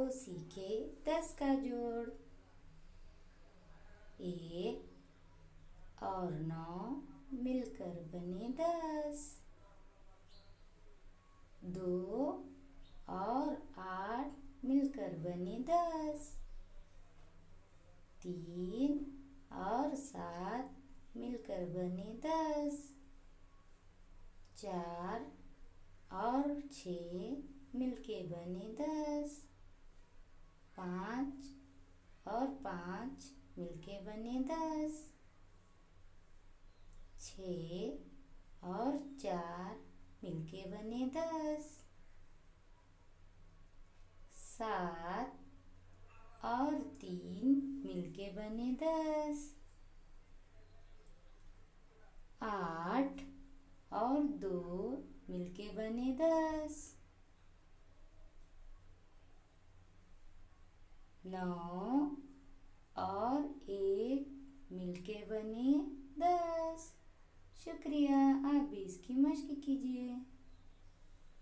आओ सीखे 10 का जोड़। 1 और 9 मिलकर बने 10। 2 और 8 मिलकर बने 10। 3 और 7 मिलकर बने 10। 4 और 6 मिलके बने 10। 5 और 5 मिलके बने 10। 6 और 4 मिलके बने 10। 7 और 3 मिलके बने 10। 8 और 2 मिलके बने 10। 9 और 1 मिलके बने 10। शुक्रिया, आप भी इसकी मश्क कीजिए।